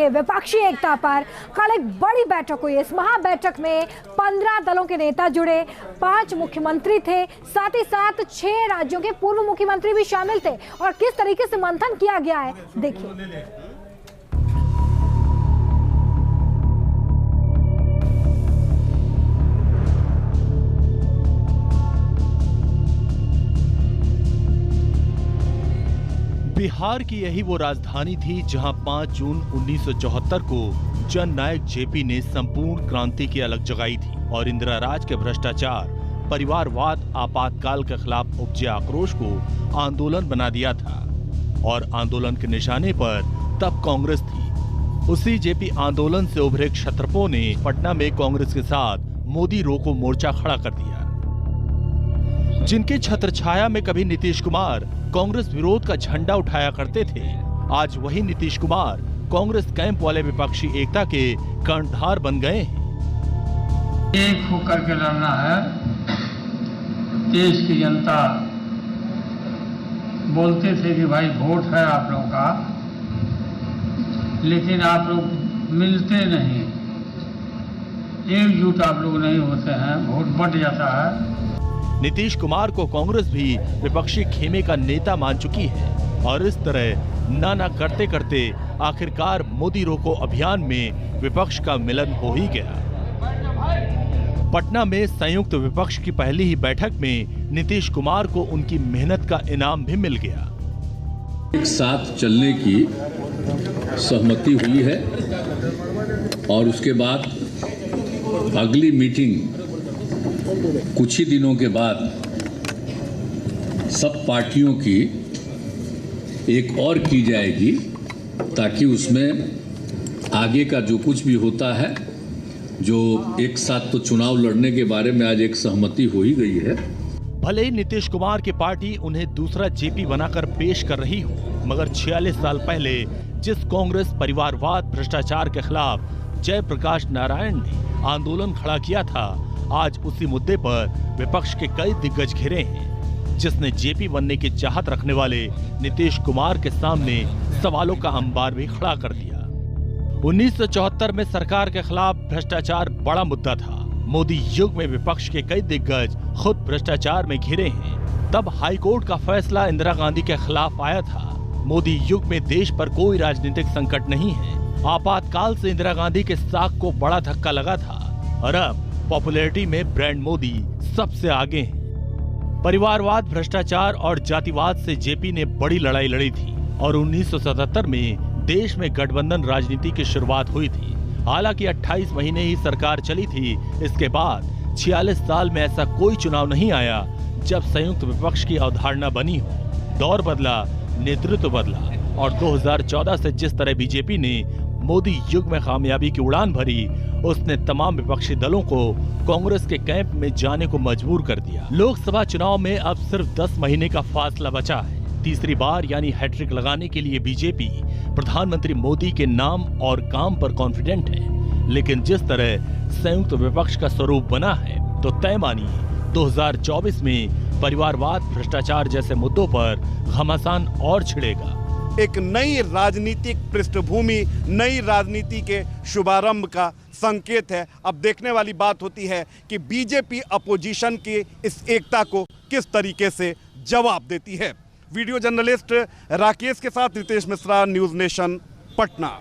करेंगे विपक्षी एकता पर। कल एक बड़ी बैठक हुई। इस महाबैठक में 15 दलों के नेता जुड़े, 5 मुख्यमंत्री थे, साथ ही साथ 6 राज्यों के पूर्व मुख्यमंत्री भी शामिल थे। और किस तरीके से मंथन किया गया है देखिए। बिहार की यही वो राजधानी थी जहां 5 जून 1974 को जननायक जेपी ने संपूर्ण क्रांति की अलग जगाई थी और इंदिरा राज के भ्रष्टाचार, परिवारवाद, आपातकाल के खिलाफ उपजे आक्रोश को आंदोलन बना दिया था। और आंदोलन के निशाने पर तब कांग्रेस थी। उसी जेपी आंदोलन से उभरे क्षत्रपों ने पटना में कांग्रेस के साथ मोदी रोको मोर्चा खड़ा कर दिया। जिनके छत्रछाया में कभी नीतीश कुमार कांग्रेस विरोध का झंडा उठाया करते थे, आज वही नीतीश कुमार कांग्रेस कैंप वाले विपक्षी एकता के कर्णधार बन गए हैं। एक होकर के लड़ना है। देश की जनता बोलते थे कि भाई वोट है आप लोगों का, लेकिन आप लोग मिलते नहीं, एकजुट आप लोग नहीं होते हैं, वोट बढ़ जाता है। नीतीश कुमार को कांग्रेस भी विपक्षी खेमे का नेता मान चुकी है और इस तरह ना करते करते आखिरकार मोदी रोको अभियान में विपक्ष का मिलन हो ही गया। पटना में संयुक्त विपक्ष की पहली ही बैठक में नीतीश कुमार को उनकी मेहनत का इनाम भी मिल गया। एक साथ चलने की सहमति हुई है और उसके बाद अगली मीटिंग कुछ ही दिनों के बाद सब पार्टियों की एक और की जाएगी, ताकि उसमें आगे का जो कुछ भी होता है, जो एक साथ तो चुनाव लड़ने के बारे में आज एक सहमति हो ही गई है। भले ही नीतीश कुमार की पार्टी उन्हें दूसरा जेपी बनाकर पेश कर रही हो, मगर 46 साल पहले जिस कांग्रेस परिवारवाद, भ्रष्टाचार के खिलाफ जयप्रकाश नारायण ने आंदोलन खड़ा किया था, आज उसी मुद्दे पर विपक्ष के कई दिग्गज घिरे हैं, जिसने जेपी बनने की चाहत रखने वाले नीतीश कुमार के सामने सवालों का अंबार भी खड़ा कर दिया। 1974 में सरकार के खिलाफ भ्रष्टाचार बड़ा मुद्दा था। मोदी युग में विपक्ष के कई दिग्गज खुद भ्रष्टाचार में घिरे हैं। तब हाईकोर्ट का फैसला इंदिरा गांधी के खिलाफ आया था। मोदी युग में देश पर कोई राजनीतिक संकट नहीं है। आपातकाल से इंदिरा गांधी के साख को बड़ा धक्का लगा था और अब पॉपुलैरिटी में ब्रांड मोदी सबसे आगे हैं। परिवारवाद, भ्रष्टाचार और जातिवाद से जेपी ने बड़ी लड़ाई लड़ी थी और 1977 में देश में गठबंधन राजनीति की शुरुआत हुई थी। हालांकि 28 महीने ही सरकार चली थी। इसके बाद 46 साल में ऐसा कोई चुनाव नहीं आया जब संयुक्त विपक्ष की अवधारणा बनी हो। दौर बदला, नेतृत्व बदला और 2014 से जिस तरह बीजेपी ने मोदी युग में कामयाबी की उड़ान भरी, उसने तमाम विपक्षी दलों को कांग्रेस के कैंप में जाने को मजबूर कर दिया। लोकसभा चुनाव में अब सिर्फ 10 महीने का फासला बचा है। तीसरी बार यानी हैट्रिक लगाने के लिए बीजेपी प्रधानमंत्री मोदी के नाम और काम पर कॉन्फिडेंट है, लेकिन जिस तरह संयुक्त विपक्ष का स्वरूप बना है तो तय मानिए 2024 में परिवारवाद, भ्रष्टाचार जैसे मुद्दों पर घमासान और छिड़ेगा। एक नई राजनीतिक पृष्ठभूमि, नई राजनीति के शुभारंभ का संकेत है। अब देखने वाली बात होती है कि बीजेपी अपोजिशन की इस एकता को किस तरीके से जवाब देती है। वीडियो जर्नलिस्ट राकेश के साथ रितेश मिश्रा, न्यूज़ नेशन, पटना।